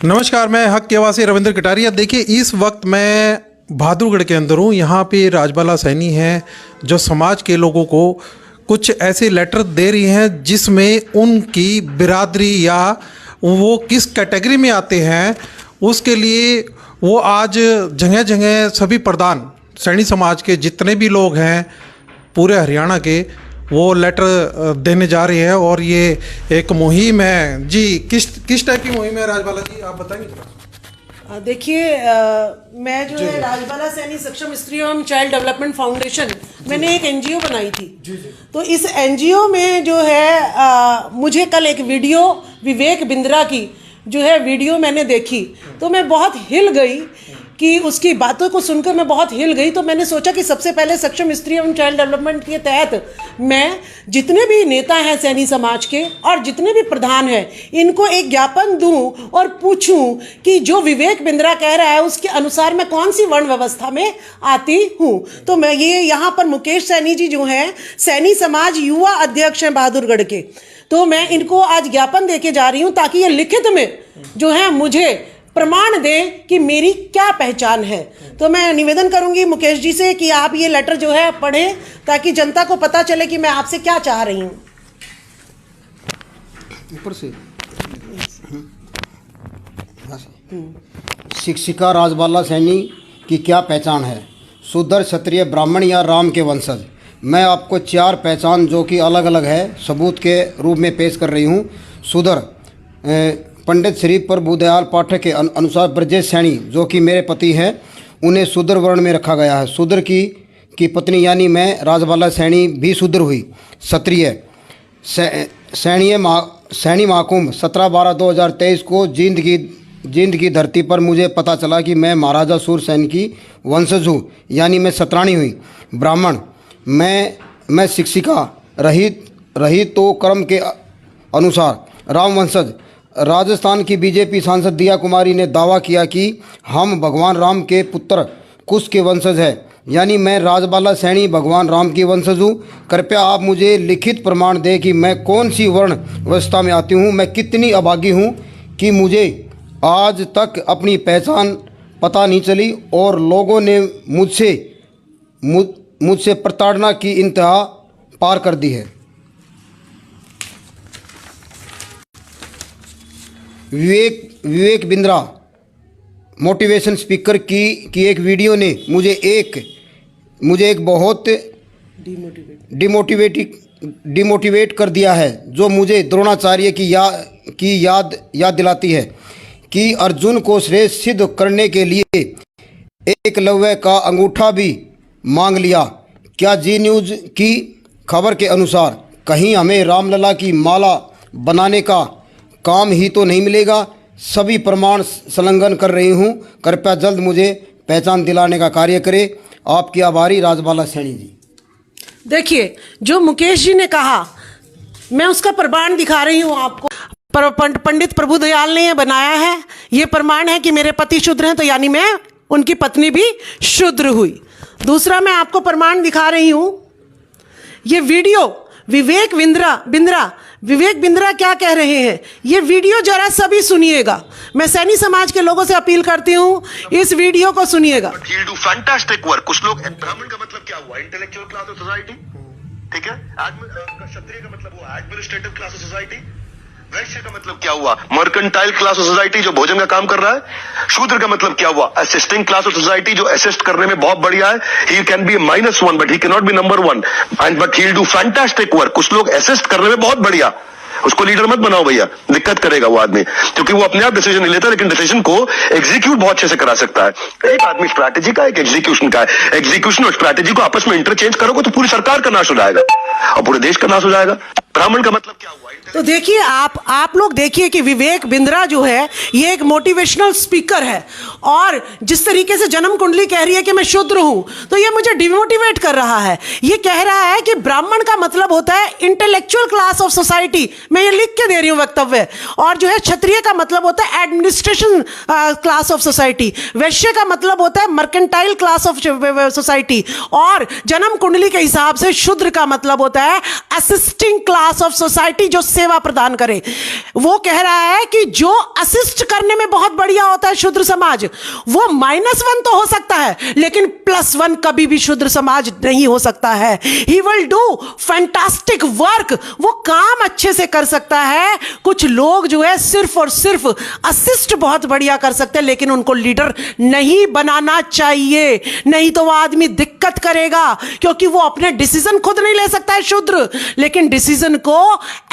नमस्कार, मैं हक के वासी रविंद्र कटारिया। देखिए, इस वक्त मैं बहादुरगढ़ के अंदर हूँ। यहाँ पे राजबाला सैनी हैं जो समाज के लोगों को कुछ ऐसे लेटर दे रही हैं जिसमें उनकी बिरादरी या वो किस कैटेगरी में आते हैं उसके लिए वो आज जगह जगह सभी प्रधान सैनी समाज के जितने भी लोग हैं पूरे हरियाणा के वो लेटर देने जा रहे हैं। और ये एक मुहिम है जी। किस टाइप की मुहिम है राजबाला जी, आप बताएंगे? देखिए, मैं जो है राजबाला सैनी सक्षम स्त्री एवं चाइल्ड डेवलपमेंट फाउंडेशन, मैंने एक एनजीओ बनाई थी। तो इस एनजीओ में जो है मुझे कल एक वीडियो विवेक बिंद्रा की जो है वीडियो मैंने देखी तो मैं बहुत हिल गई कि उसकी बातों को सुनकर मैं बहुत हिल गई। तो मैंने सोचा कि सबसे पहले सक्षम स्त्री एवं चाइल्ड डेवलपमेंट के तहत मैं जितने भी नेता हैं सैनी समाज के और जितने भी प्रधान हैं इनको एक ज्ञापन दूं और पूछूं कि जो विवेक बिंद्रा कह रहा है उसके अनुसार मैं कौन सी वर्ण व्यवस्था में आती हूं। तो मैं ये यहाँ पर मुकेश सैनी जी जो हैं सैनी समाज युवा अध्यक्ष हैं बहादुरगढ़ के, तो मैं इनको आज ज्ञापन देके जा रही हूँ ताकि ये लिखित में जो है मुझे प्रमाण दें कि मेरी क्या पहचान है। तो मैं निवेदन करूंगी मुकेश जी से कि आप ये लेटर जो है पढ़ें ताकि जनता को पता चले कि मैं आपसे क्या चाह रही हूं। ऊपर से शिक्षिका राजबाला सैनी की क्या पहचान है? शूद्र, क्षत्रिय, ब्राह्मण या राम के वंशज? मैं आपको 4 पहचान जो कि अलग अलग है सबूत के रूप में पेश कर रही हूँ। शूद्र, पंडित श्री प्रभुदयाल पाठक के अनुसार ब्रजेश सैनी जो कि मेरे पति हैं उन्हें शूद्र वर्ण में रखा गया है। शूद्र की पत्नी यानी मैं राजबाला सैनी भी शूद्र हुई। क्षत्रिय, सैनी महाकुंभ 17/12/2023 को जींद की धरती पर मुझे पता चला कि मैं महाराजा सूर सैन की वंशज हूँ यानी मैं सतराणी हुई। ब्राह्मण, मैं शिक्षिका रही तो कर्म के अनुसार राम वंशज। राजस्थान की बीजेपी सांसद दिया कुमारी ने दावा किया कि हम भगवान राम के पुत्र कुश के वंशज हैं यानी मैं राजबाला सैनी भगवान राम की वंशज हूँ। कृपया आप मुझे लिखित प्रमाण दें कि मैं कौन सी वर्ण व्यवस्था में आती हूँ। मैं कितनी अभागी हूँ कि मुझे आज तक अपनी पहचान पता नहीं चली और लोगों ने मुझसे प्रताड़ना की इंतहा पार कर दी है। विवेक बिंद्रा मोटिवेशन स्पीकर की एक वीडियो ने मुझे एक बहुत डिमोटिवेट कर दिया है जो मुझे द्रोणाचार्य की याद दिलाती है कि अर्जुन को श्रेष्ठ सिद्ध करने के लिए एकलव्य का अंगूठा भी मांग लिया। क्या जी न्यूज़ की खबर के अनुसार कहीं हमें रामलला की माला बनाने का काम ही तो नहीं मिलेगा? सभी प्रमाण संलग्न कर रही हूँ। कृपया जल्द मुझे पहचान दिलाने का कार्य करें। आपकी आभारी, राजबाला सैनी जी। देखिए, जो मुकेश जी ने कहा मैं उसका प्रमाण दिखा रही हूँ आपको। पंडित प्रभुदयाल ने ये बनाया है। ये प्रमाण है कि मेरे पति शूद्र हैं तो यानी मैं उनकी पत्नी भी शूद्र हुई। दूसरा मैं आपको प्रमाण दिखा रही हूँ ये वीडियो विवेक बिंद्रा क्या कह रहे हैं। ये वीडियो जरा सभी सुनिएगा। मैं सैनी समाज के लोगों से अपील करती हूँ इस वीडियो को सुनिएगा। Fantastic work. कुछ लोग, ब्राह्मण का मतलब क्या हुआ? इंटेलेक्चुअल क्लास ऑफ सोसाइटी, ठीक है। क्षत्रिय का मतलब हुआ एडमिनिस्ट्रेटिव क्लास ऑफ सोसाइटी। वैश्य का मतलब क्या हुआ? मर्केंटाइल क्लास ऑफ सोसाइटी जो भोजन का काम कर रहा है। शूद्र का मतलब क्या हुआ? असिस्टिंग क्लास ऑफ सोसाइटी जो असिस्ट करने में बहुत बढ़िया है। He can be -1 but he can not be number 1 and but he will do fantastic work. कुछ लोग असिस्ट करने में बहुत बढ़िया, उसको लीडर मत बनाओ भैया, दिक्कत करेगा वो आदमी, क्योंकि वो अपने आप डिसीजन नहीं लेता लेकिन डिसीजन को एग्जीक्यूट बहुत अच्छे से करा सकता है। एक आदमी स्ट्रैटेजी का, एक एग्जीक्यूशन का है। एग्जीक्यूशन और स्ट्रैटेजी को आपस में इंटरचेंज करोगे तो पूरी सरकार का नाश हो जाएगा और पूरे देश का नाश हो जाएगा। ब्राह्मण का मतलब क्या हुआ? तो देखिए, आप लोग देखिए कि विवेक बिंद्रा जो है ये एक मोटिवेशनल स्पीकर है और जिस तरीके से जन्म कुंडली कह रही है कि मैं शूद्र हूं तो ये मुझे डिमोटिवेट कर रहा है। ये कह रहा है कि ब्राह्मण का मतलब होता है इंटेलेक्चुअल क्लास ऑफ सोसाइटी, मैं ये लिख के दे रही हूं वक्तव्य। और जो है क्षत्रिय का मतलब होता है एडमिनिस्ट्रेशन क्लास ऑफ सोसाइटी। वैश्य का मतलब होता है मर्केंटाइल क्लास ऑफ सोसाइटी। और जन्म कुंडली के हिसाब से शूद्र का मतलब होता है assisting class class of society जो सेवा प्रदान करे। वो कह रहा है कि जो असिस्ट करने में बहुत बढ़िया होता है शूद्र समाज, वो -1 तो हो सकता है, लेकिन +1 कभी भी शूद्र समाज नहीं हो सकता है। He will do fantastic work, वो काम अच्छे से कर सकता है। कुछ लोग जो है सिर्फ और सिर्फ असिस्ट बहुत बढ़िया कर सकते हैं, लेकिन उनको लीडर नहीं बनाना चाहिए, नहीं तो वो आदमी दिक्कत करेगा, क्योंकि वो अपने डिसीजन खुद नहीं ले सकता है शूद्र, लेकिन डिसीजन को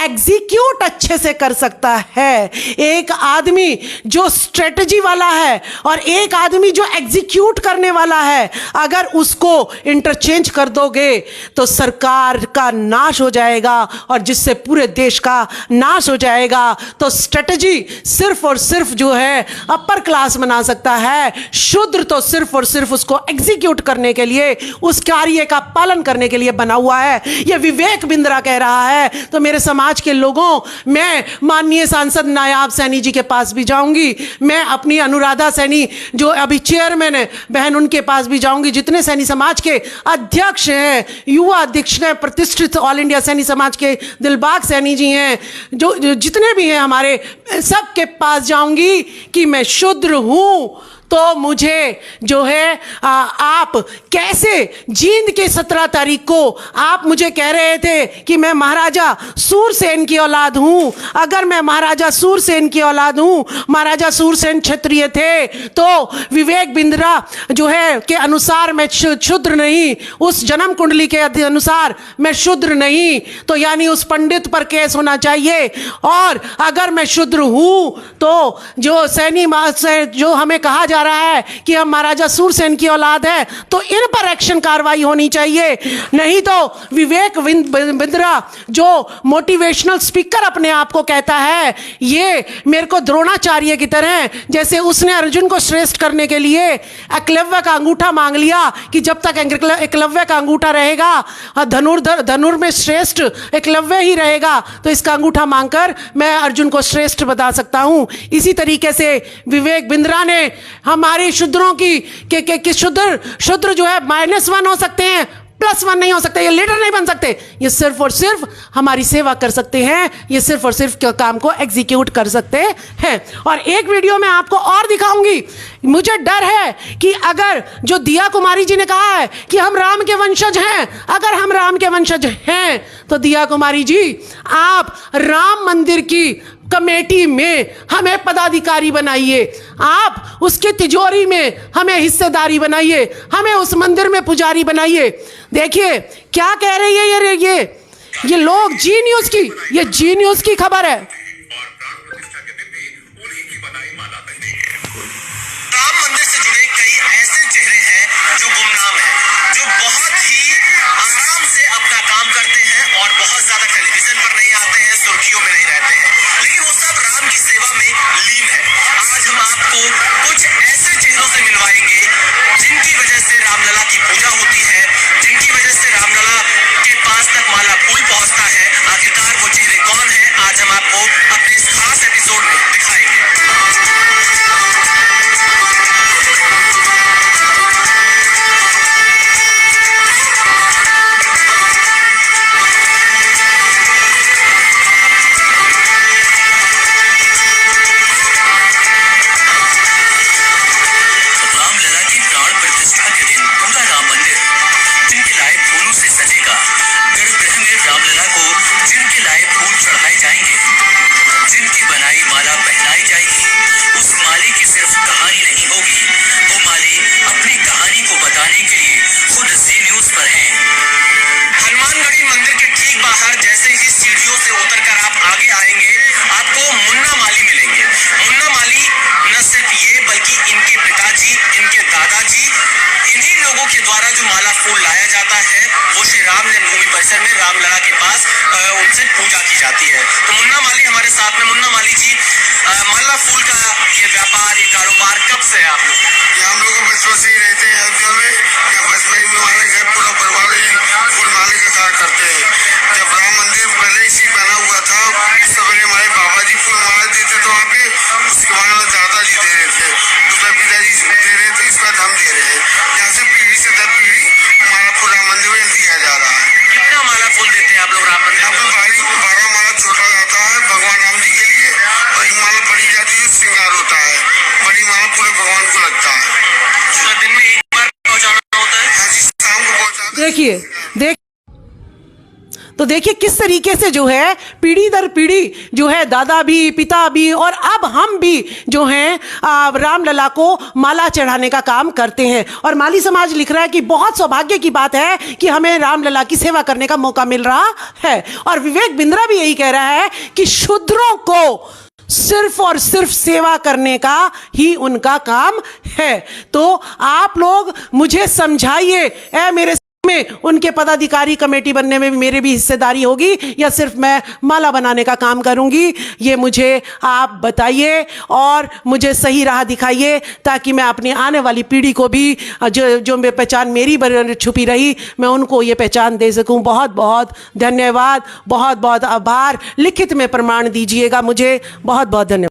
एग्जीक्यूट अच्छे से कर सकता है। एक आदमी जो स्ट्रेटजी वाला है और एक आदमी जो एग्जीक्यूट करने वाला है, अगर उसको इंटरचेंज कर दोगे तो सरकार का नाश हो जाएगा, और जिससे पूरे देश का नाश हो जाएगा। तो स्ट्रेटजी सिर्फ और सिर्फ जो है अपर क्लास बना सकता है, शूद्र तो सिर्फ और सिर्फ उसको एग्जीक्यूट करने के लिए, उस कार्य का पालन करने के लिए बना हुआ है। यह विवेक बिंद्रा कह रहा है। तो मेरे समाज के लोगों, मैं माननीय सांसद नायाब सैनी जी के पास भी जाऊंगी, मैं अपनी अनुराधा सैनी जो अभी चेयरमैन है बहन, उनके पास भी जाऊंगी, जितने सैनी समाज के अध्यक्ष हैं, युवा अध्यक्ष हैं, प्रतिष्ठित ऑल इंडिया सैनी समाज के दिलबाग सैनी जी हैं, जो जितने भी हैं हमारे, सबके पास जाऊंगी कि मैं शूद्र हूं, तो मुझे जो है आप कैसे जींद के 17 तारीख को आप मुझे कह रहे थे कि मैं महाराजा सूरसेन की औलाद हूं। अगर मैं महाराजा सूरसेन की औलाद हूं, महाराजा सूरसेन क्षत्रिय थे, तो विवेक बिंद्रा जो है के अनुसार मैं शूद्र नहीं, उस जन्म कुंडली के अनुसार मैं शूद्र नहीं, तो यानी उस पंडित पर केस होना चाहिए। और अगर मैं शूद्र हूं तो जो सैनी जो हमें कहा जा रहा है कि हम महाराजा सूरसेन की औलाद है, तो इन पर एक्शन कार्रवाई होनी चाहिए। नहीं तो विवेक बिंद्रा जो मोटिवेशनल स्पीकर अपने आप को कहता है, ये मेरे को द्रोणाचार्य की तरह, जैसे उसने अर्जुन को श्रेष्ठ करने के लिए एकलव्य का अंगूठा मांग लिया कि जब तक एकलव्य का अंगूठा रहेगा, धनुर में श्रेष्ठ एकलव्य ही रहेगा, तो इसका अंगूठा मांगकर मैं अर्जुन को श्रेष्ठ बता सकता हूं। इसी तरीके से विवेक बिंद्रा ने हमारे शूद्रों की शूद्र जो है -1 हो सकते हैं, +1 नहीं हो सकते, ये लीडर नहीं बन सकते, ये सिर्फ और सिर्फ हमारी सेवा कर सकते हैं, ये सिर्फ और सिर्फ काम को एग्जीक्यूट कर सकते हैं। और एक वीडियो में आपको और दिखाऊंगी। मुझे डर है कि अगर जो दिया कुमारी जी ने कहा है कि हम राम के वंशज हैं, अगर हम राम के वंशज हैं तो दिया कुमारी जी, आप राम मंदिर की कमेटी में हमें पदाधिकारी बनाइए, आप उसकी तिजोरी में हमें हिस्सेदारी बनाइए, हमें उस मंदिर में पुजारी बनाइए। देखिए क्या कह रही है ये लोग, जी न्यूज़ की, ये जी न्यूज़ की खबर है। राम मंदिर से जुड़े कई ऐसे चेहरे हैं जो गुमनाम हैं, जो बहुत ही आराम से अपना काम करते हैं और बहुत ज्यादा टेलीविजन पर नहीं आते हैं, सुर्खियों में नहीं रहते हैं, लेकिन वो सब राम की सेवा में लीन है। आज हम आपको कुछ ऐसे चेहरों से मिलवाएंगे जिनकी वजह से रामलला की पूजा होती है, जिनकी वजह से रामलला के पास तक माला फूल पहुंचता है। आखिरकार वो चेहरे कौन है, आज हम आपको अपने इस खास एपिसोड में दिखाएंगे। रामलला के पास उनसे पूजा की जाती है। तो मुन्ना माली हमारे साथ में। मुन्ना माली जी, माला फूल का ये व्यापार, ये कारोबार कब से है आप लोग? ये हम लोग बचपन से ही रहते हैं अयोध्या में, या बचपन में हमारे घर पूरा परिवार फूल माले का कार्य करते हैं। जब राम मंदिर पहले इसी बना हुआ था, उससे पहले हमारे बाबा जी फूल माला देते थे वहाँ पे, उसके बाद दादाजी दे रहे थे, उसमें पिताजी दे रहे थे, इसके बाद हम दे रहे हैं। यहाँ से पीढ़ी से दर पीढ़ी माला फूल राम मंदिर में दिया जा रहा है। कितना माला फूल देते हैं आप लोग राम मंदिर में? तो देखिए किस तरीके से जो है पीढ़ी दर पीढ़ी जो है दादा भी, पिता भी और अब हम भी जो हैं रामलला को माला चढ़ाने का काम करते हैं। और माली समाज लिख रहा है कि बहुत सौभाग्य की बात है कि हमें रामलला की सेवा करने का मौका मिल रहा है। और विवेक बिंद्रा भी यही कह रहा है कि शूद्रों को सिर्फ और सिर्फ सेवा करने का ही उनका काम है। तो आप लोग मुझे समझाइए, ऐ मेरे में उनके पदाधिकारी कमेटी बनने में भी मेरी भी हिस्सेदारी होगी या सिर्फ मैं माला बनाने का काम करूंगी, ये मुझे आप बताइए और मुझे सही राह दिखाइए ताकि मैं अपनी आने वाली पीढ़ी को भी जो पहचान मेरी छुपी रही मैं उनको ये पहचान दे सकूं। बहुत बहुत धन्यवाद, बहुत बहुत आभार। लिखित में प्रमाण दीजिएगा मुझे। बहुत बहुत धन्यवाद।